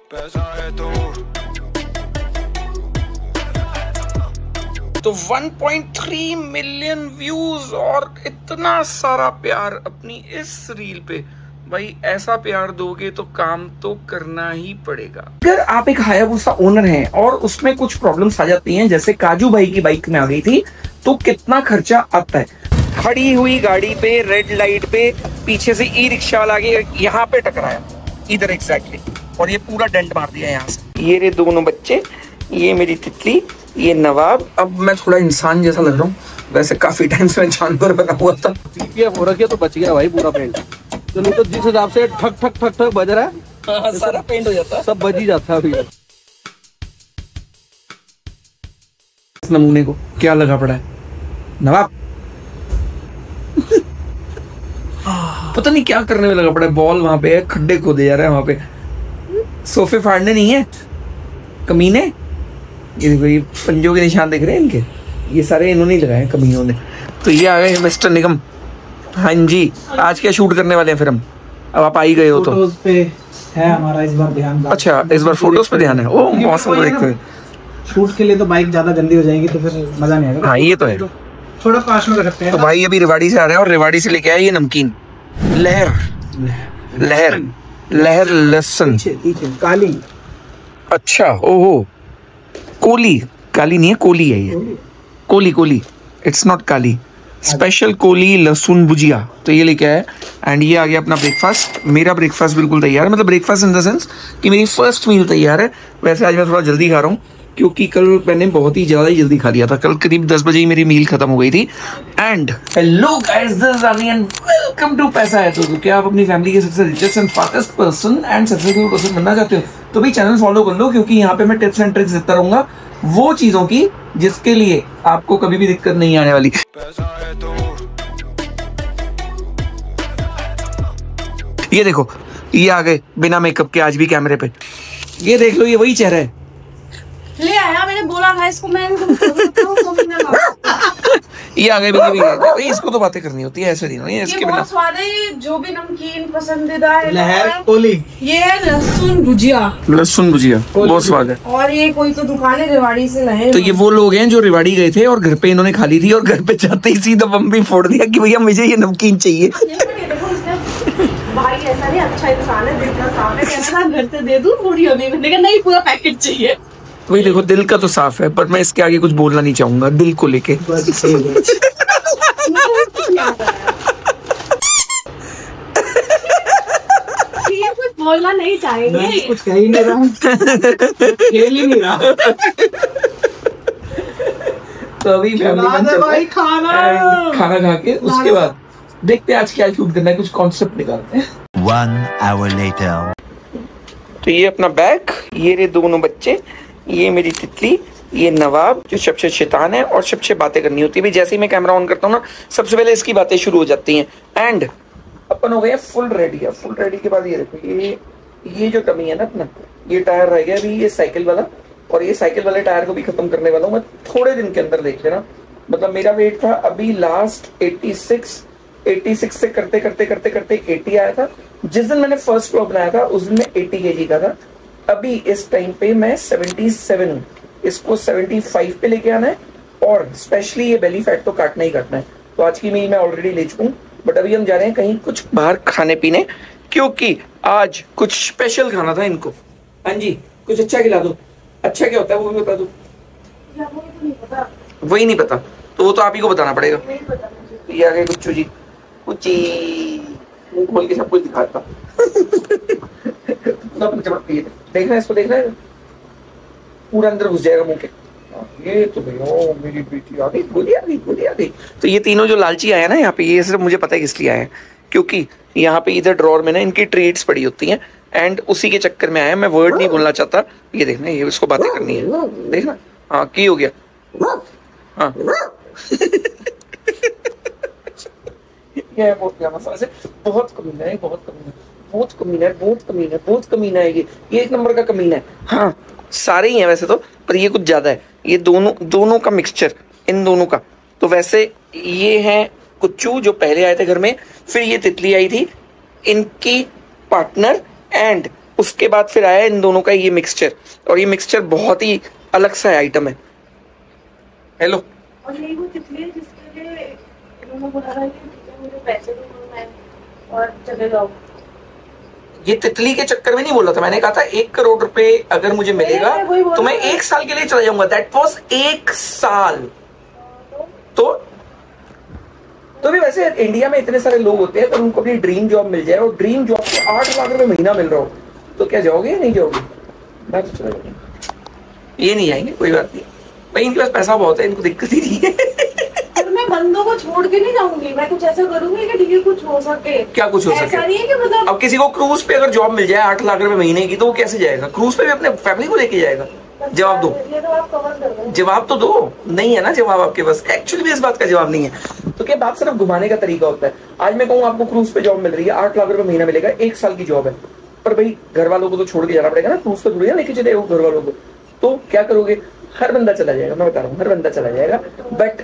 पैसा है तो 1.3 मिलियन व्यूज और इतना सारा प्यार अपनी इस रील पे। भाई ऐसा प्यार दोगे तो काम तो करना ही पड़ेगा। अगर आप एक हायाबुसा ओनर हैं और उसमें कुछ प्रॉब्लम्स आ जाती हैं, जैसे काजू भाई की बाइक में आ गई थी, तो कितना खर्चा आता है। खड़ी हुई गाड़ी पे रेड लाइट पे पीछे से ई रिक्शा वाला आगे यहाँ पे टकराया, इधर एग्जैक्टली, और ये पूरा डेंट मार दिया यहाँ से। ये रे दोनों बच्चे, ये मेरी तितली, ये नवाब। अब मैं थोड़ा इंसान जैसा लग रहा हूँ, वैसे काफी टाइम से मैं जानवर बना हुआ था। हो रखी तो बच गया भाई पूरा पेंट। चलो तो जिस हिसाब से ठक ठक ठक ठक बज रहा है, सारा पेंट हो जाता है, सब बज ही जाता है अभी। इस नमूने को क्या लगा पड़ा है नवाब? पता नहीं क्या करने में लगा पड़ा है। बॉल वहां पे है, खड्डे खोदे जा रहा है वहां पे। सोफे फाड़ने नहीं है कमीने। ये देखो, ये पंजों के निशान दिख रहे हैं इनके, ये सारे इन्होंने ही लगाए कमीनों ने। तो ये आ गए मिस्टर निगम। हाँ जी, आज क्या शूट करने वाले हैं फिर हम? अब आप आ ही गए हो तो फोटोज पे है हमारा इस बार ध्यान। अच्छा, इस बार फोटोज पे ध्यान है। ओ मौसम को देखते हुए शूट के लिए तो बाइक ज्यादा गंदी हो जाएगी तो फिर मजा नहीं आएगा। हाँ ये तो है। थोड़ा पास में रखते हैं। तो भाई अभी रेवाड़ी से आ रहे हैं और रेवाड़ी से लेके आए ये नमकीन लहर लहर लहर लहसुन काली। अच्छा, ओहो, कोली, काली नहीं है, कोली है ये, कोली कोली, इट्स नॉट काली। स्पेशल कोली लहसुन भुजिया, तो ये लेके आया। एंड ये आ गया अपना ब्रेकफास्ट। मेरा ब्रेकफास्ट बिल्कुल तैयार है, मतलब ब्रेकफास्ट इन द सेंस कि मेरी फर्स्ट मील तैयार है। वैसे आज मैं थोड़ा जल्दी खा रहा हूँ क्योंकि कल मैंने बहुत ही ज़्यादा ही जल्दी खा लिया था। कल करीब 10 बजे ही मेरी मील खत्म हो गई थी। And hello guys, this is आनी एंड वेलकम टू पैसा है तो। क्या आप अपनी फैमिली के सबसे richest and fastest person and successful person बनना चाहते हो तो भी चैनल फॉलो कर लो, क्योंकि यहाँ पे मैं टिप्स एंड ट्रिक्स देता रहूंगा वो चीज़ों की जिसके लिए आपको कभी भी दिक्कत नहीं आने वाली। ये देखो, ये आ गए बिना मेकअप के आज भी कैमरे पे। ये देख लो, ये वही चेहरा है। ले आया, मैंने बोला था इसको, मैं ये आ गए भाई, इसको तो बातें करनी होती है, ऐसे नहीं है इसके बिना। बहुत स्वाद है, जो भी नमकीन पसंदीदा है लहर कोली। ये है लहसुन भुजिया। लहसुन भुजिया बहुत स्वाद है। और ये कोई तो दुकान है रेवाड़ी से लाए। तो ये वो लोग हैं जो रेवाड़ी गए थे और घर पे इन्होंने खा ली थी और घर पे जाते ही सीधा बम भी फोड़ दिया कि भैया मुझे ये नमकीन चाहिए। भाई ऐसा नहीं, अच्छा इंसान है, दिल का साफ है, कहना था घर से दे दूं थोड़ी अभी, मैंने कहा नहीं पूरा पैकेट चाहिए। वही देखो, दिल का तो साफ है, पर मैं इसके आगे कुछ बोलना नहीं चाहूंगा दिल को लेके। कुछ बोलना नहीं चाहेंगे, कुछ कह ही नहीं रहा, खेल ही नहीं रहा। तो अभी फैमिली बन चलता है, खाना खा के उसके बाद देखते हैं आज क्या शूट करना है, कुछ कॉन्सेप्ट निकालते हैं। 1 hour later. तो ये अपना बैग, ये रे दोनों बच्चे, ये मेरी तितली, ये नवाब जो सबसे शैतान है और सबसे बातें करनी होती है। भी जैसे ही मैं कैमरा ऑन करता हूँ ना, सबसे पहले इसकी बातें शुरू हो जाती हैं। एंड अपन हो गए फुल रेडी है। फुल रेडी के बाद ये देखो, ये जो कमी है ना अपना, ये टायर रह गया अभी, ये साइकिल वाला, और ये साइकिल वाले टायर को भी खत्म करने वाला हूँ मैं थोड़े दिन के अंदर, देख लेना। मतलब मेरा वेट था अभी लास्ट 86 से करते करते करते करते 80 आया था। जिस दिन मैंने फर्स्ट व्लॉग बनाया था उस दिन मैं 80 kg का था। अभी इस टाइम पे मैं 77 हूँ। इसको 75 पे लेके आना है और स्पेशली ये बेली फैट तो काटना ही काटना है। तो आज की मील मैं ऑलरेडी ले चुका हूँ, बट अभी हम जा रहे हैं कहीं कुछ बाहर खाने पीने, क्योंकि आज कुछ स्पेशल खाना था इनको। हाँ जी, कुछ अच्छा खिला दो। अच्छा क्या होता है वो भी बता दो। वही नहीं पता तो वो तो आप ही को बताना पड़ेगा। ये आ गए गुच्चू जी, कुची मुंह खोल के सब कुछ दिखाता। देखना है इसको, देखना है, पूरा अंदर घुस जाएगा मुंह के। ये तो भैया मेरी बेटी आ गई, गोली आ गई, गोली आ गई। तो ये तीनों जो लालची आए ना यहाँ पे, ये सिर्फ मुझे पता है किस लिए आए हैं, क्योंकि यहाँ पे इधर ड्रॉर में ना इनकी ट्रीट्स पड़ी होती हैं एंड उसी के चक्कर में आया। मैं वर्ड नहीं बोलना चाहता। ये देखना, ये इसको बातें करनी है, देखना। हाँ की हो गया, हाँ ये बहुत मसाला से, बहुत कमीना है, बहुत कमीना है, बहुत कमीना है, बहुत कमीना है, बहुत कमीना है। ये एक नंबर का कमीना है। हाँ सारे ही हैं वैसे तो, पर ये कुछ ज्यादा है। ये दोनों का मिक्सचर, इन दोनों का। तो वैसे ये हैं कुच्चू जो पहले आए थे घर में, फिर ये तितली आई थी, इनकी पार्टनर, एंड उसके बाद फिर आया इन दोनों का ये मिक्सचर, और ये मिक्सचर बहुत ही अलग सा आइटम है। हेलो, और यही वो तितली है जिसके लिए उन्होंने बोला था कि मुझे पैसे दो मैं और चले जाओ। ये तितली के चक्कर में नहीं बोला था, मैंने कहा था 1 करोड़ रुपए अगर मुझे मिलेगा तो मैं 1 साल के लिए चला जाऊंगा। दैट वाज 1 साल। तो भी वैसे इंडिया में इतने सारे लोग होते हैं, अगर उनको अपनी ड्रीम जॉब मिल जाए और ड्रीम जॉब से 8 लाख रुपए महीना मिल रहा हो तो क्या जाओगे या नहीं जाओगे? मैं तो चला जाऊंगा। ये नहीं आएंगे, कोई बात नहीं भाई, इनके पास पैसा बहुत है, इनको दिक्कत ही नहीं है। पर मैं बंदों को छोड़ के नहीं जाऊंगी, मैं कुछ ऐसा करूंगी कि ठीक है कुछ हो सके। क्या कुछ हो सके? ऐसा नहीं है कि मतलब अब किसी को क्रूज पे अगर जॉब मिल जाए 8 लाख रुपए महीने की तो वो कैसे जाएगा? क्रूज पे भी अपने फैमिली को लेके जाएगा? जवाब दो, ये तो आप कवर कर दो। जवाब तो दो। नहीं है ना जवाब आपके पास, एक्चुअली भी इस बात का जवाब नहीं है। तो क्या बात सिर्फ घुमाने का तरीका होता है? आज मैं कहूँ आपको क्रूज पे जॉब मिल रही है, 8 लाख रुपए महीना मिलेगा, 1 साल की जॉब है, पर भाई घर वालों को तो छोड़ के जाना पड़ेगा ना, क्रूज पे थोड़ी ना लेके चले घर वालों को। तो क्या करोगे? हर बंदा चला जाएगा, मैं बता रहा हूँ, हर बंदा चला जाएगा। बट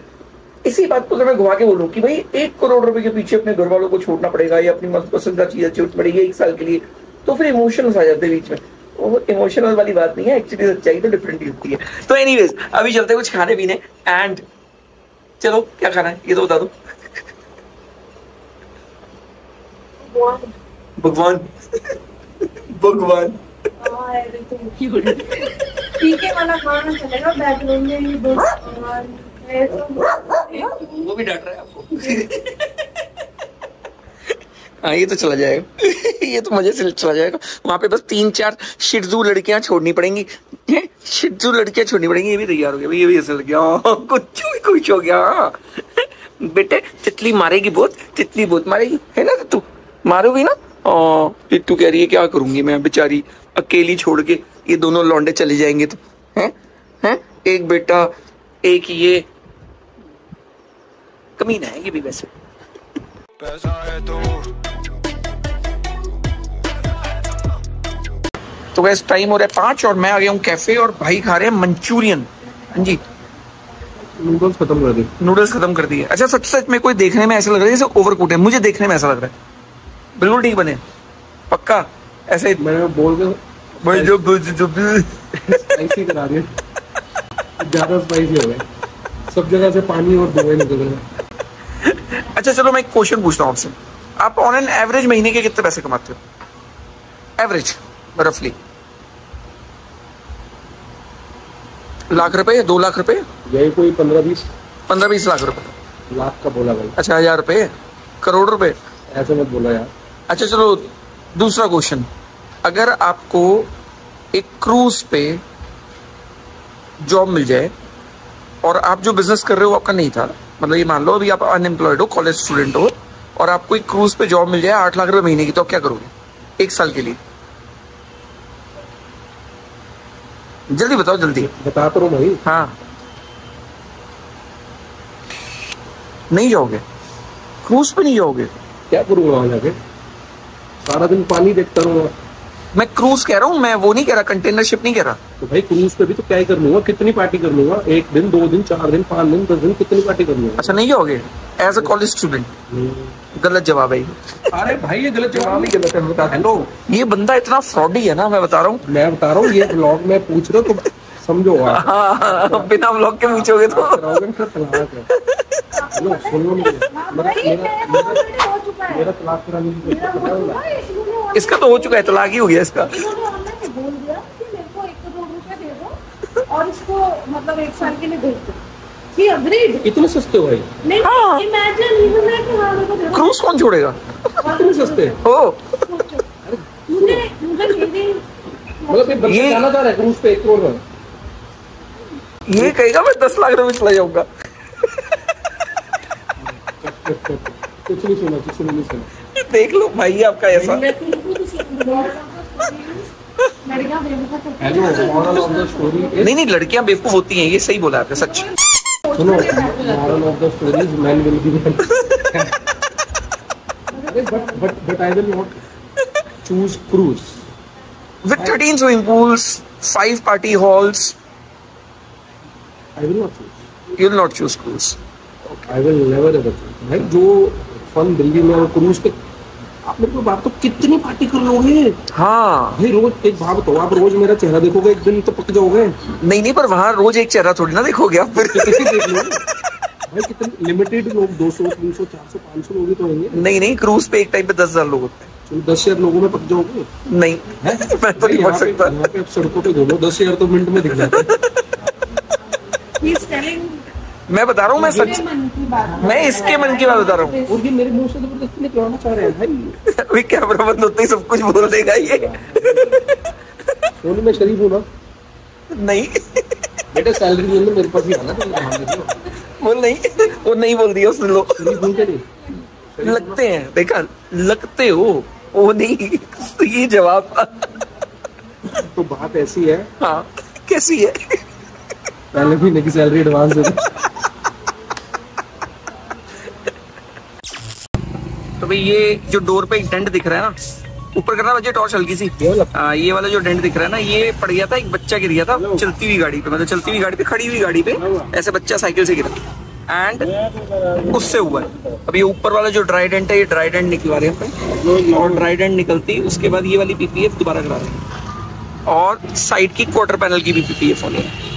इसी बात को अगर मैं घुमा के बोलूं कि भाई 1 करोड़ रुपए के पीछे अपने घर वालों को छोड़ना पड़ेगा या अपनी मनपसंद चीजें छोड़नी पड़ेगी 1 साल के लिए, तो फिर इमोशंस आ जाते हैं बीच में। वो इमोशनल वाली बात नहीं है, एक्चुअली सच्चाई तो डिफरेंट ही होती है। तो एनीवेज अभी चलते कुछ खाने पीने, एंड चलो क्या खाना है ये तो बता दो। भगवान भगवान ठीक है वाला खाना चलेगा, बैकग्राउंड में ये दो वो भी डांट रहा है आपको। हाँ ये तो चला जाएगा। ये तो मजे से चला जाएगा। वहां पे बस 3-4 शिट्जू लड़कियां छोड़नी पड़ेंगी, शिट्जू लड़कियां छोड़नी पड़ेंगी। ये भी तैयार हो गया भाई, ये भी ऐसा लग गया, कुछ भी खुश हो गया। बेटे तितली मारेगी बहुत, तितली बहुत मारेगी, है ना? तू मारोगी ना? तू कह रही है क्या करूंगी मैं, बेचारी अकेली छोड़ के ये दोनों लौंडे चले जाएंगे तो हैं? एक बेटा एक ये कमीना है ये भी वैसे। तो वैसे टाइम हो रहा है 5 और मैं आ गया हूँ कैफे और भाई खा रहे हैं मंचूरियन। हाँ जी, नूडल्स खत्म कर दिए। नूडल्स खत्म कर दिए। अच्छा सच सच में कोई देखने में ऐसा लग रहा है जैसे ओवरकुक है, मुझे देखने में ऐसा लग रहा है। बिल्कुल ठीक बने पक्का ऐसे मैंने बोल के स्पाइसी करा दिया, ज्यादा स्पाइसी हो गए, सब जगह से पानी और धुएं निकल रहे। अच्छा चलो मैं एक क्वेश्चन पूछता हूँ आपसे, आप ऑन एन एवरेज महीने के कितने पैसे कमाते हो? एवरेज रफली लाख रुपए, 2 लाख रुपए, यही कोई 15-20 लाख रुपए। लाख का बोला भाई। अच्छा 1000 रुपए, करोड़ रुपए, ऐसे मत बोला यार। अच्छा चलो दूसरा क्वेश्चन, अगर आपको एक क्रूज पे जॉब मिल जाए और आप जो बिजनेस कर रहे हो आपका नहीं था, मतलब ये मान लो अभी आप अनएम्प्लॉयड हो, कॉलेज स्टूडेंट हो और आपको एक क्रूज पे जॉब मिल जाए 8 लाख रुपए महीने की, तो आप क्या करोगे 1 साल के लिए? जल्दी बताओ जल्दी। बता तो रहा हूँ भाई। हाँ नहीं जाओगे क्रूज पे? नहीं जाओगे? क्या करूंगा वहां जाके? सारा दिन पानी देखता रहूंगा। मैं क्रूज कह रहा हूँ, मैं वो नहीं कह रहा, कंटेनर शिप नहीं कह रहा। तो भाई क्रूज पे भी तो क्या ही कर लूंगा, कितनी पार्टी कर लूंगा, 1 दिन 2 दिन 4 दिन 5 दिन 10 दिन, कितनी पार्टी कर लूंगा। अच्छा नहीं जाओगे एज अ कॉलेज स्टूडेंट? गलत जवाब है। अरे भाई ये गलत जवाब ही गलत है, बता। हेलो ये बंदा इतना फ्रॉडी है ना, मैं बता रहा हूँ। मैं बता रहा हूँ, ये ब्लॉग में पूछ रहे हो तो समझो आप। हाँ, बिना ब्लॉग के पूछोगे तो फिर तलाक है। हेलो सुन लो, मेरा तलाक कराने की इसका तो हो चुका है, तलाक ही हो गया इसका। बोल दिया कि मेरे को 1 करोड़ रुपए दे दो और इसको मतलब 1 साल के लिए भेज दो। He agreed. इतने सस्ते हो भाई? नहीं हाँ। imagine even मैं कि हाँ मेरे को दे दो। क्रूज कौन छोड़ेगा? इतने सस्ते हो मुझे मेरी मतलब ये बच्चा जाना चाह रहा है क्रूज पे 1 करोड़ में? ये कहेगा मैं 10 लाख रुपए चला जाऊंगा। कुछ नहीं सुना, कुछ नहीं सुना। देख लो भाई आपका ऐसा। मोरल ऑफ द स्टोरी, नहीं लड़कियां बेवकूफ होती हैं, ये सही बोला आपने, सच। सुनो, moral of the story is man will be man. But I will not choose cruise With 13 swimming pools, 5 party halls, I will not choose, you will not choose cruise. I will never ever choose. भाई जो fun Delhi में cruise पे आप मेरे को बात तो कितनी पार्टी कर लोगे हाँ भाई? रोज एक बात बताओ, आप रोज मेरा चेहरा देखोगे एक दिन तो पक जाओगे। नहीं, पर वहाँ रोज एक चेहरा थोड़ी ना देखोगे आप फिर। कितने देख लो भाई, कितने लिमिटेड लोग, 200 300 400 500 लोग ही तो होंगे। नहीं, क्रूज पे एक टाइम पे 10,000 लोग होते हैं। चलो 10,000 लोगों में पक जाओगे? नहीं मैं तो नहीं पक सकता। यहाँ पे आप सड़कों पे घूमो, 10,000 तो मिनट में दिख जाते हैं। मैं बता रहा हूँ, मैं सच, मैं इसके मन की बात बता रहा हूँ। और ये मेरे मुंह से जबरदस्ती निकलवाना चाह रहे हैं भाई। अभी कैमरा बंद होते ही सब कुछ बोल देगा ये। सोनू मैं शरीफ हूँ ना? नहीं बेटा सैलरी नहीं है मेरे पास ही आना, बोल नहीं, वो नहीं बोल दिया उसने। लो शरीफ हूँ क्या नहीं? लगते हैं, देखा, लगते हो वो नहीं, तो ये जवाब था। तो बात ऐसी है, हाँ कैसी है? पहले महीने की सैलरी एडवांस दे दो। तो भाई ये जो डोर पे एक डेंट दिख रहा है ना, ऊपर करना बच्चे टॉर्च हल्की सी। ये वाला जो डेंट दिख रहा है ना, ये पड़ गया था, एक बच्चा गिर गया था चलती हुई गाड़ी पे, मतलब चलती हुई गाड़ी पे, खड़ी हुई गाड़ी पे ऐसे बच्चा साइकिल से गिरा एंड उससे हुआ है। अब ये ऊपर वाला जो ड्राई डेंट है, ये ड्राई डेंट निकलवा रहे हैं और ड्राई डेंट निकलती उसके बाद ये वाली पीपीएफ दोबारा करा रहे हैं और साइड की क्वार्टर पैनल की भी पीपीएफ होनी है।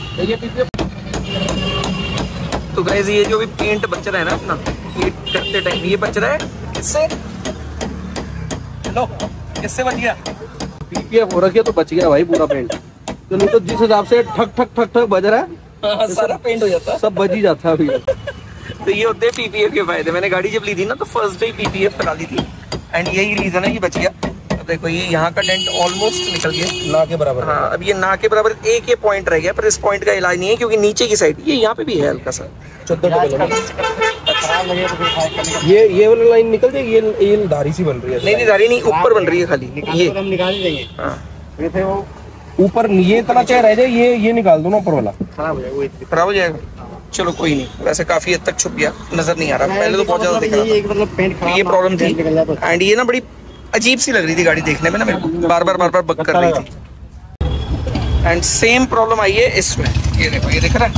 तो गाइस ये जो भी पेंट बच रहा है ना अपना, ये करते टाइम ये बच रहा है किससे? लो किससे बच गया? पीपीएफ हो रखी है तो बच गया भाई पूरा पेंट। तो नहीं तो जिस हिसाब से ठक ठक ठक ठक बज रहा है, सारा पेंट हो जाता है, सब बज ही जाता है अभी। तो ये होते हैं पीपीएफ के फायदे। मैंने गाड़ी जब ली थी ना तो फर्स्ट डे पीपीएफ करा ली थी एंड यही रीजन है कि बच गया। अब देखो ये यहाँ का डेंट ऑलमोस्ट निकल गया, ना के बराबर। हाँ अब ये ना के बराबर एक ये पॉइंट रह गया, पर इस पॉइंट का इलाज नहीं है क्योंकि नीचे की साइड ये यहाँ पे भी है हल्का सा। ये वाली लाइन निकल जाएगी, ये धारी सी बन रही है। नहीं धारी नहीं, ऊपर बन रही है खाली ये। निकाल देंगे। हाँ ऊपर ये इतना चाहे रह जाए, ये निकाल दो ना ऊपर वाला। खराब हो जाएगा। चलो कोई नहीं, वैसे काफी हद तक छुप गया, नजर नहीं आ रहा, पहले तो बहुत ज्यादा दिख रहा था। मतलब पेंट खराब, ये प्रॉब्लम थी एंड ये ना बड़ी अजीब सी लग रही थी गाड़ी देखने में ना, मेरे को बार बार बग कर रही थी। एंड सेम प्रॉब्लम आई है इसमें, ये देखो, ये दिख रहा है,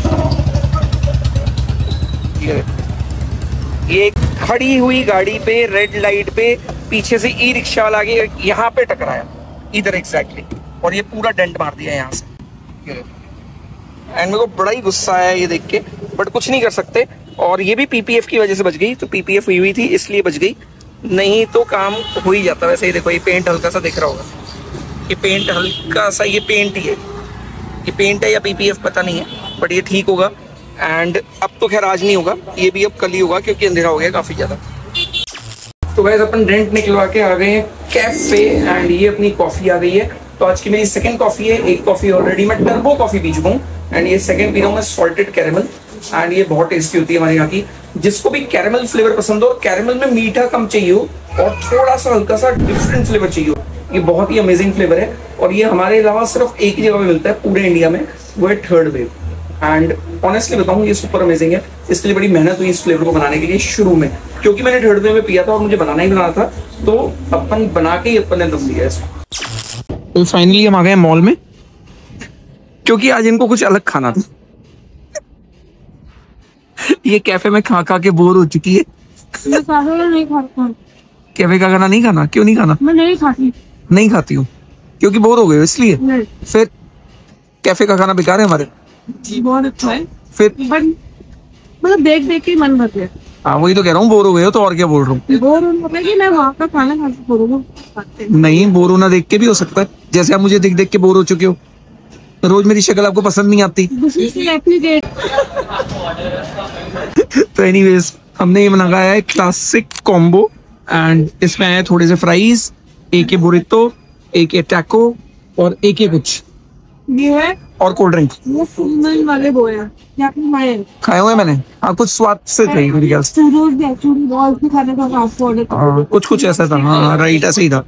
ये खड़ी हुई गाड़ी पे रेड लाइट पे पीछे से ई रिक्शा वाला आगे यहाँ पे टकराया इधर एग्जैक्टली, और ये पूरा डेंट मार दिया यहाँ से। एंड मेरे को बड़ा ही गुस्सा आया ये देख के, बट कुछ नहीं कर सकते। और ये भी पीपीएफ की वजह से बच गई, तो पीपीएफ हुई थी इसलिए बच गई, नहीं तो काम हो ही जाता। वैसे ही देखो ये पेंट हल्का सा दिख रहा होगा, ये पेंट हल्का सा, ये पेंट ही है, ये पेंट है या पीपीएफ पता नहीं है, बट ये ठीक होगा। एंड अब तो खैर आज नहीं होगा, ये भी अब कल ही होगा क्योंकि अंधेरा हो गया काफी ज्यादा। तो गाइस अपन रेंट निकलवा के आ गए हैं कैफे एंड ये अपनी कॉफी आ गई है। तो आज की मेरी सेकंड कॉफी है, एक कॉफी ऑलरेडी मैं टर्बो कॉफी पी चुका हूँ एंड ये सेकंड पी रहा हूँ मैं सॉल्टेड कैरेमल एंड ये बहुत टेस्टी होती है हमारे यहाँ की। जिसको भी कैरेमल फ्लेवर पसंद हो, कैरेमल में मीठा कम चाहिए हो और थोड़ा सा हल्का सा डिफरेंट फ्लेवर चाहिए हो, ये बहुत ही अमेजिंग फ्लेवर है। और ये हमारे अलावा सिर्फ एक ही जगह पे मिलता है पूरे इंडिया में, वो है थर्ड वेव। एंड ऑनेस्टली बताऊं ये सुपर अमेजिंग है, इसके लिए बड़ी मेहनत हुई इस फ्लेवर को बनाने के लिए शुरू में, क्योंकि मैंने थर्ड वेव में पिया था और मुझे बनाना ही बनाना था, तो अपन बना के ही अपन ने दम दिया इसको। तो फाइनली हम आ गए मॉल में क्योंकि आज इनको कुछ अलग खाना था। ये कैफे में खा खा के बोर हो चुकी है। मैं नहीं खाता, कैफे का खाना नहीं खाना? क्यों नहीं खाना? मैं नहीं खाती। नहीं खाती हूँ क्योंकि बोर हो गए हो इसलिए? फिर कैफे का खाना बेकार है हमारे? बहुत अच्छा है फिर मतलब देख देख के मन भर गया। हाँ वही तो कह रहा हूँ, बोर हो गए हो तो और क्या बोल रहा हूँ। बोर होने कि मैं वहाँ का खाना खा के बोर हो गया। नहीं, बोर होना देख के भी हो सकता है, जैसे आप मुझे देख देख के बोर हो चुके हो। रोज मेरी शक्ल आपको पसंद नहीं आती। तो एनीवेज हमने ये मंगाया है क्लासिक कॉम्बो एंड इसमें आए थोड़े से फ्राइज, एक ये बुरितो, एक ये टैको और एक ये कुछ ये है और कोल्ड ड्रिंक। वो फूल वाले बोए हैं खाए हुए मैंने। हाँ कुछ स्वाद से थे मेरी ख्याल से। खाने का कुछ ऐसा था। हाँ राइट ऐसे ही था।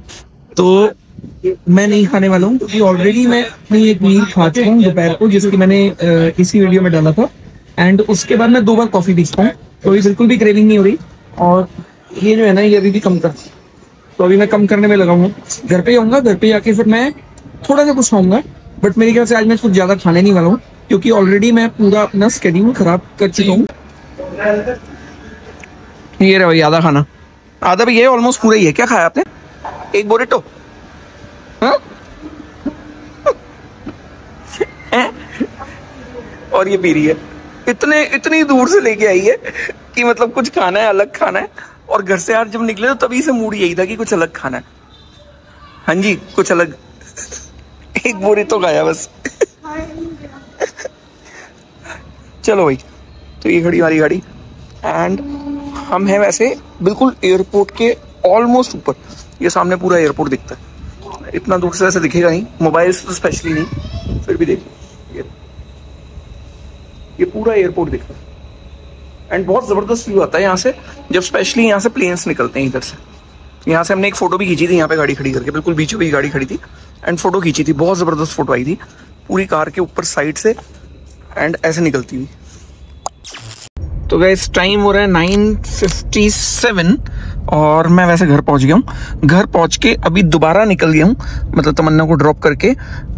तो मैं नहीं खाने वाला हूँ क्योंकि ऑलरेडी मैं अपनी एक मील खा चुका हूँ दोपहर को, जिसकी मैंने इसी वीडियो में डाला था। एंड उसके बाद मैं 2 बार कॉफी पीता हूँ, तो ये बिल्कुल भी क्रेविंग नहीं हो रही। और ये जो है ना, ये अभी भी कम कर, तो अभी मैं कम करने में लगा हूँ। घर पे आऊँगा, घर पे जाके फिर मैं थोड़ा सा कुछ खाऊंगा, बट मेरे ख्याल से आज मैं कुछ ज्यादा खाने नहीं वाला हूँ क्योंकि ऑलरेडी मैं पूरा अपना स्केड्यूल खराब कर चुका हूँ। ये रहा भाई आधा खाना, आधा भी है, ऑलमोस्ट पूरा ही है। क्या खाया आपने? एक बोरेटो? हाँ? और ये पी रही है। इतनी दूर से लेके आई है कि मतलब कुछ खाना है, अलग खाना है। और घर से यार जब निकले तो तभी से मूड यही था कि कुछ अलग खाना है। हाँ जी, कुछ अलग। एक बोरेटो खाया बस। चलो भाई, तो ये खड़ी हमारी गाड़ी एंड हम हैं वैसे बिल्कुल एयरपोर्ट के ऑलमोस्ट ऊपर। ये सामने पूरा एयरपोर्ट दिखता है, इतना दूर से वैसे दिखेगा नहीं, मोबाइल से तो स्पेशली नहीं, फिर भी देखो ये पूरा एयरपोर्ट दिखता है। एंड बहुत जबरदस्त व्यू आता है यहाँ से, जब स्पेशली यहाँ से प्लेन्स निकलते हैं इधर से। यहाँ से हमने एक फोटो भी खींची थी, यहाँ पे गाड़ी खड़ी करके, बिल्कुल बीचों बीच गाड़ी खड़ी थी एंड फोटो खींची थी। बहुत जबरदस्त फोटो आई थी पूरी कार के ऊपर साइड से एंड ऐसे निकलती हुई। तो गाइस टाइम हो रहा है 9:57 और मैं वैसे घर पहुंच गया हूँ। घर पहुंच के अभी दोबारा निकल गया हूँ, मतलब तमन्ना को ड्रॉप करके,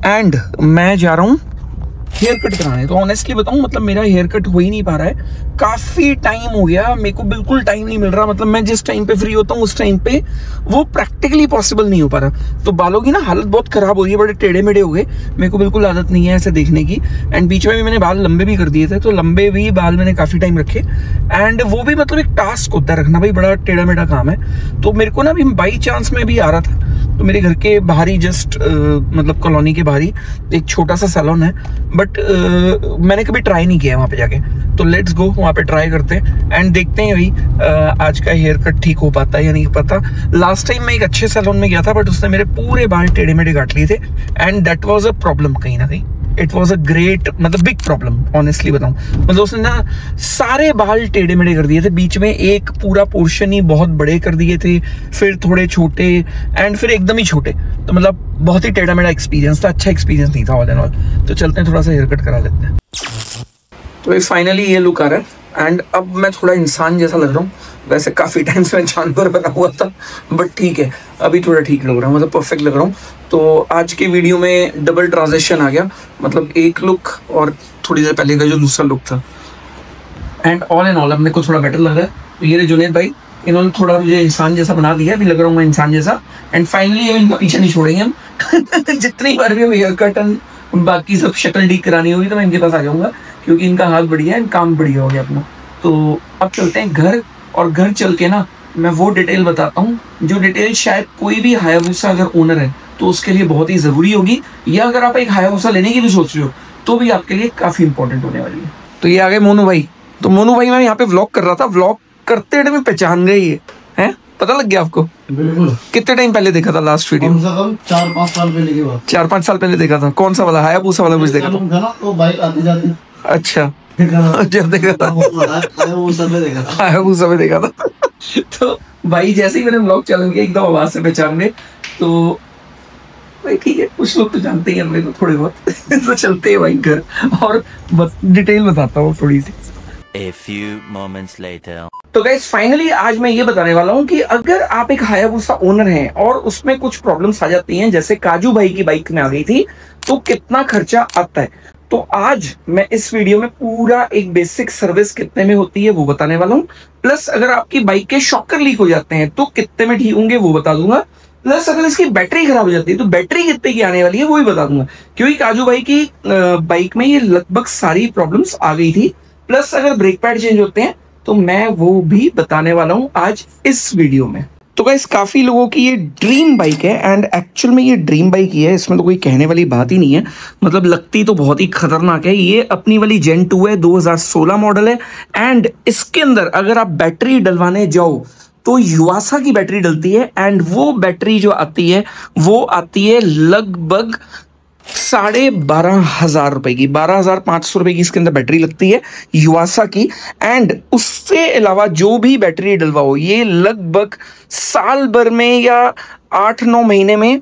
एंड मैं जा रहा हूँ हेयर कट कराने। तो ऑनेस्टली बताऊं, मतलब मेरा हेयर कट हो ही नहीं पा रहा है, काफी टाइम हो गया, मेरे को बिल्कुल टाइम नहीं मिल रहा। मतलब मैं जिस टाइम पे फ्री होता हूँ उस टाइम पे वो प्रैक्टिकली पॉसिबल नहीं हो पा रहा। तो बालों की ना हालत बहुत खराब हो रही है, बड़े टेढ़े मेढ़े हो गए, मेरे को बिल्कुल आदत नहीं है ऐसे देखने की। एंड बीच में भी मैंने बाल लंबे भी कर दिए थे, तो लंबे भी बाल मैंने काफी टाइम रखे एंड वो भी मतलब एक टास्क होता है रखना, भाई बड़ा टेढ़ा मेढ़ा काम है। तो मेरे को ना अभी बाई चांस में भी आ रहा था, तो मेरे घर के बाहर ही जस्ट मतलब कॉलोनी के बाहर ही एक छोटा सा सैलून है, बट मैंने कभी ट्राई नहीं किया वहाँ पे जाके। तो लेट्स गो, वहाँ पे ट्राई करते हैं एंड देखते हैं भाई आज का हेयर कट ठीक हो पाता है या नहीं पता। लास्ट टाइम मैं एक अच्छे सैलून में गया था, बट उसने मेरे पूरे बाल टेढ़े मेढ़े काट लिए थे and that was a problem कहीं ना कहीं। इट वॉज अ ग्रेट, मतलब बिग प्रॉब्लम ऑनेस्टली बताऊं। मतलब उसने ना सारे बाल टेढ़े मेढ़े कर दिए थे, बीच में एक पूरा पोर्शन ही बहुत बड़े कर दिए थे, फिर थोड़े छोटे एंड फिर एकदम ही छोटे। तो मतलब बहुत ही टेढ़ा मेढ़ा एक्सपीरियंस था, अच्छा एक्सपीरियंस नहीं था ऑल एंड ऑल। तो चलते हैं थोड़ा सा हेयर कट करा लेते हैं। तो फाइनली ये लुक आ रहा है एंड अब मैं थोड़ा इंसान जैसा लग रहा हूँ। वैसे काफी टाइम से मैं जानवर बना हुआ था, बट ठीक है अभी थोड़ा ठीक लग रहा हूँ, मतलब परफेक्ट लग रहा हूँ। तो आज के वीडियो में डबल ट्रांजिशन आ गया, मतलब एक लुक और थोड़ी देर पहले का जो दूसरा लुक था। एंड ऑल एंड ऑल अब मेरे को थोड़ा बेटर लग रहा है। तो ये जुनैद भाई, इन्होंने थोड़ा मुझे इंसान जैसा बना दिया, अभी लग रहा हूँ मैं इंसान जैसा। एंड फाइनली अब इनका पीछे नहीं छोड़ेंगे हम। जितनी बार भी हेयर कट एंड बाकी सब शक्ल डी करानी होगी तो मैं इनके पास आ जाऊंगा, क्योंकि इनका हाथ बढ़िया है, काम बढ़िया हो गया अपना। तो अब चलते हैं घर, और घर चल के ना मैं वो डिटेल बताता हूँ जो डिटेल शायद कोई भी हायाबुसा अगर ओनर है तो उसके लिए बहुत ही ज़रूरी होगी, या अगर आप एक हायाबुसा लेने की भी सोच रहे हो तो भी आपके लिए काफ़ी इंपॉर्टेंट होने वाली है। तो ये आ गए मोनू भाई। तो मोनू भाई मैं यहाँ पे व्लॉग कर रहा था, व्लॉग करते टाइम पहचान गए ये हैं, पता लग गया आपको? बिल्कुल। कितने टाइम पहले देखा था लास्ट वीडियो? कम से कम 4-5 साल पहले की बात। 4-5 साल पहले देखा था। कौन सा वाला? हायाबुसा वाला कुछ देखा था? ना तो बाइक आती जाती। अच्छा, जब देखा था हायाबुसा में देखा था। तो भाई जैसे ही मैंने व्लॉग चालू किया एकदम आवाज से पहचान गए। तो भाई ठीक है, कुछ लोग तो जानते ही हैं मेरे को थोड़े बहुत। तो चलते हैं भाई घर, और बस डिटेल बताता हूँ थोड़ी सी। A few moments later. तो गाइस फाइनली आज मैं ये बताने वाला हूँ कि अगर आप एक हायाबुसा ओनर हैं और उसमें कुछ प्रॉब्लम्स आ जाती हैं, जैसे काजू भाई की बाइक में आ गई थी, तो कितना खर्चा आता है। तो आज मैं इस वीडियो में पूरा एक बेसिक सर्विस कितने में होती है वो बताने वाला हूँ, प्लस अगर आपकी बाइक के शॉकर लीक हो जाते हैं तो कितने में ठीक होंगे वो बता दूंगा, प्लस अगर इसकी बैटरी खराब हो जाती है तो बैटरी कितने की आने वाली है वो भी बता दूंगा, क्योंकि काजू भाई की बाइक में ये लगभग सारी प्रॉब्लम्स आ गई थी। प्लस अगर ब्रेक पैड चेंज होते हैं तो मैं वो भी बताने वाला हूं आज इस वीडियो में। तो गाइस काफी लोगों की ये ड्रीम बाइक है एंड एक्चुअल में ये ड्रीम बाइक ही है, इसमें तो कोई कहने वाली बात ही नहीं है। मतलब लगती तो बहुत ही खतरनाक है। ये अपनी वाली जेन 2 है, 2016 मॉडल है एंड इसके अंदर अगर आप बैटरी डलवाने जाओ तो युवासा की बैटरी डलती है एंड वो बैटरी जो आती है वो आती है लगभग 12,500 रुपए की, 12,500 रुपए की इसके अंदर बैटरी लगती है युवासा की। एंड उससे अलावा जो भी बैटरी डलवाओ ये लगभग साल भर में या 8-9 महीने में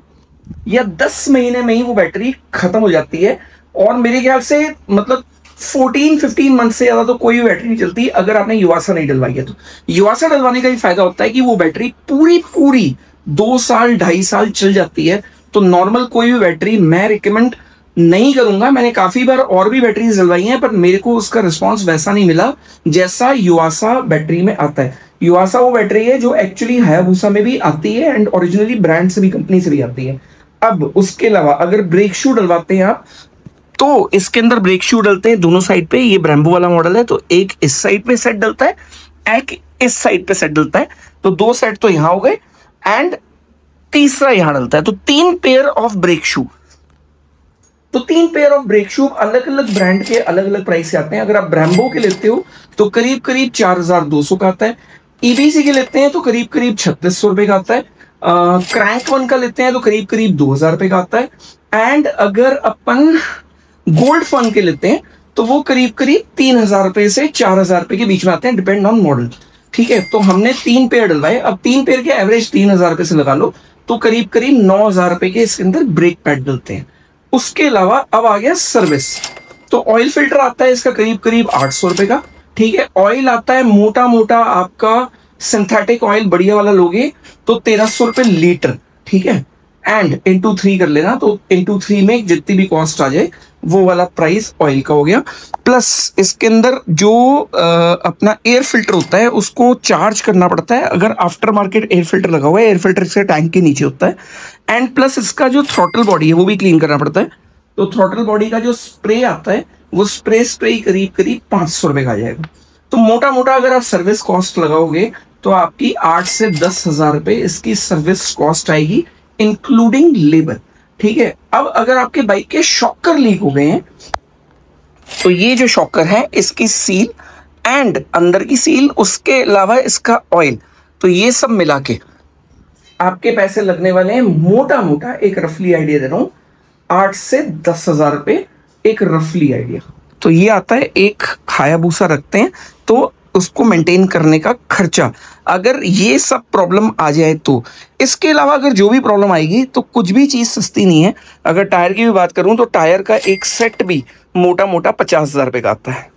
या 10 महीने में ही वो बैटरी खत्म हो जाती है। और मेरे ख्याल से मतलब 14-15 मंथ से ज्यादा तो कोई भी बैटरी नहीं चलती अगर आपने युवासा नहीं डलवाई है। तो युवासा डलवाने का ही फायदा होता है कि वो बैटरी पूरी 2 साल 2.5 साल चल जाती है। तो नॉर्मल कोई भी बैटरी मैं रिकमेंड नहीं करूंगा। मैंने काफी बार और भी बैटरीज डलवाई हैं पर मेरे को उसका रिस्पांस वैसा नहीं मिला जैसा युवासा बैटरी में आता है। युआसा वो बैटरी है जो एक्चुअली हायाबुसा में भी आती है एंड ओरिजिनली ब्रांड से भी, कंपनी से भी आती है। अब उसके अलावा अगर ब्रेक शू डलवाते हैं आप, तो इसके अंदर ब्रेक शू डलते हैं दोनों साइड पे। ये ब्रेम्बो वाला मॉडल है, तो एक इस साइड पे सेट डलता है, एक इस साइड पे सेट डलता है, तो 2 सेट तो यहां हो गए एंड तीसरा यहां डलता है, तो 3 पेयर ऑफ ब्रेक शू। तो 3 पेयर ऑफ ब्रेक शू अलग अलग ब्रांड के अलग अलग प्राइस से आते हैं। अगर आप ब्रेम्बो के लेते हो तो करीब करीब 4200 का आता है, ईबीसी के लेते हैं तो करीब करीब 3600 रुपए का आता है, क्रैंक वन का लेते हैं तो करीब करीब 2000 रुपए का आता है, एंड अगर अपन गोल्ड फन के लेते हैं तो वो करीब करीब 3000 रुपए से 4000 रुपए के बीच में आते हैं, डिपेंड ऑन मॉडल। ठीक है, तो हमने 3 पेयर डलवाए। अब 3 पेयर के एवरेज 3000 रुपए से लगा लो, तो करीब करीब 9000 रुपए के इसके अंदर ब्रेक पैड डलते हैं। उसके अलावा अब आ गया सर्विस। तो ऑयल फिल्टर आता है इसका करीब करीब 800 रुपए का। ठीक है, ऑयल आता है मोटा मोटा आपका सिंथेटिक ऑयल बढ़िया वाला लोगे तो 1300 रुपए लीटर। ठीक है, एंड इंटू 3 कर लेना, तो इंटू 3 में जितनी भी कॉस्ट आ जाए वो वाला प्राइस ऑयल का हो गया। प्लस इसके अंदर जो अपना एयर फिल्टर होता है उसको चार्ज करना पड़ता है। अगर आफ्टर मार्केट एयर फिल्टर लगा हुआ है, एयर फिल्टर से टैंक के नीचे होता है, एंड प्लस इसका जो थ्रॉटल बॉडी है वो भी क्लीन करना पड़ता है। तो थ्रॉटल बॉडी का जो स्प्रे आता है वो स्प्रे करीब करीब 500 रुपए का आ जाएगा। तो मोटा मोटा अगर आप सर्विस कॉस्ट लगाओगे तो आपकी 8 से 10,000 रुपए इसकी सर्विस कॉस्ट आएगी, इंक्लूडिंग लेबर। ठीक है, अब अगर आपके बाइक के शॉकर लीक हो गए हैं तो ये जो शॉकर है इसकी सील एंड अंदर की सील, उसके अलावा इसका ऑयल, तो ये सब मिला के आपके पैसे लगने वाले हैं मोटा मोटा, एक रफली आइडिया दे रहा हूं, 8 से 10,000 रुपए, एक रफली आइडिया। तो ये आता है एक हायाबुसा रखते हैं तो उसको मेंटेन करने का खर्चा, अगर ये सब प्रॉब्लम आ जाए तो। इसके अलावा अगर जो भी प्रॉब्लम आएगी तो कुछ भी चीज़ सस्ती नहीं है। अगर टायर की भी बात करूं तो टायर का एक सेट भी मोटा मोटा 50,000 रुपए का आता है।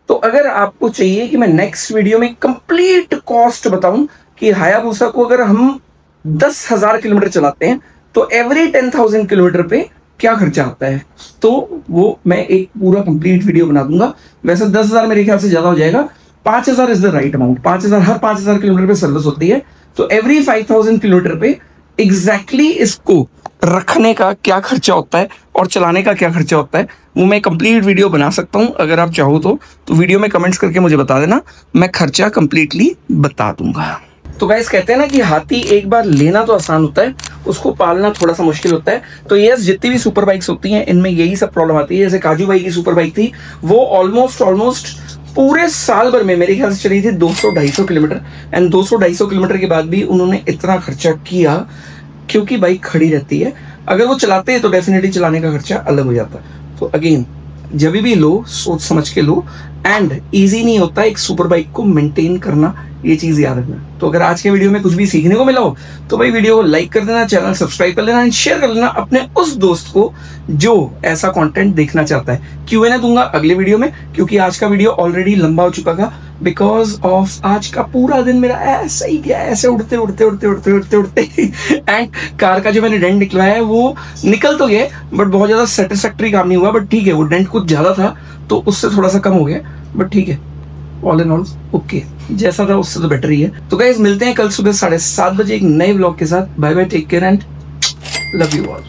तो अगर आपको चाहिए कि मैं नेक्स्ट वीडियो में कंप्लीट कॉस्ट बताऊं कि हायाबुसा को अगर हम 10,000 किलोमीटर चलाते हैं तो एवरी 10,000 किलोमीटर पे क्या खर्चा आता है, तो वो मैं एक पूरा कंप्लीट वीडियो बना दूंगा। वैसे 10,000 मेरे ख्याल से ज़्यादा हो जाएगा, 5,000 is the right amount. 5,000 her 5,000 kilometre पे सर्विस होती है, तो एवरी 5,000 किलोमीटर पे एग्जैक्टली इसको रखने का क्या खर्चा होता है और चलाने का क्या खर्चा होता है वो मैं कंप्लीट वीडियो बना सकता हूं। अगर आप चाहो तो वीडियो में कमेंट्स करके मुझे बता देना, मैं खर्चा कंप्लीटली बता दूंगा। तो गाइस कहते हैं ना कि हाथी एक बार लेना तो आसान होता है, उसको पालना थोड़ा सा मुश्किल होता है। तो यस, जितनी भी सुपर बाइक्स होती हैं इनमें यही सब प्रॉब्लम आती है। जैसे काजू भाई की सुपर बाइक थी, वो ऑलमोस्ट पूरे साल भर में मेरे ख्याल से चली थी 200-250 किलोमीटर, एंड 200-250 किलोमीटर के बाद भी उन्होंने इतना खर्चा किया क्योंकि बाइक खड़ी रहती है। अगर वो चलाते हैं तो डेफिनेटली चलाने का खर्चा अलग हो जाता है। तो अगेन जब भी लो सोच समझ के लो, एंड ईजी नहीं होता एक सुपर बाइक को मेंटेन करना, ये चीज़ याद रखना। तो अगर आज के वीडियो में कुछ भी सीखने को मिला हो तो भाई वीडियो को लाइक कर देना, चैनल सब्सक्राइब कर लेना एंड शेयर कर लेना अपने उस दोस्त को जो ऐसा कंटेंट देखना चाहता है। Q&A दूंगा अगले वीडियो में, क्योंकि आज का वीडियो ऑलरेडी लंबा हो चुका था बिकॉज ऑफ आज का पूरा दिन मेरा ऐसा ही गया, ऐसे उड़ते एंड कार का जो मैंने डेंट निकलवाया है वो निकल तो गया बट बहुत ज़्यादा सेटिस्फैक्टरी काम नहीं हुआ। बट ठीक है, वो डेंट कुछ ज़्यादा था तो उससे थोड़ा सा कम हो गया, बट ठीक है, ऑल इन ऑल ओके, जैसा था उससे तो बेटर ही है। तो गाइस मिलते हैं कल सुबह 7:30 बजे एक नए व्लॉग के साथ। Bye bye, take care and love you all.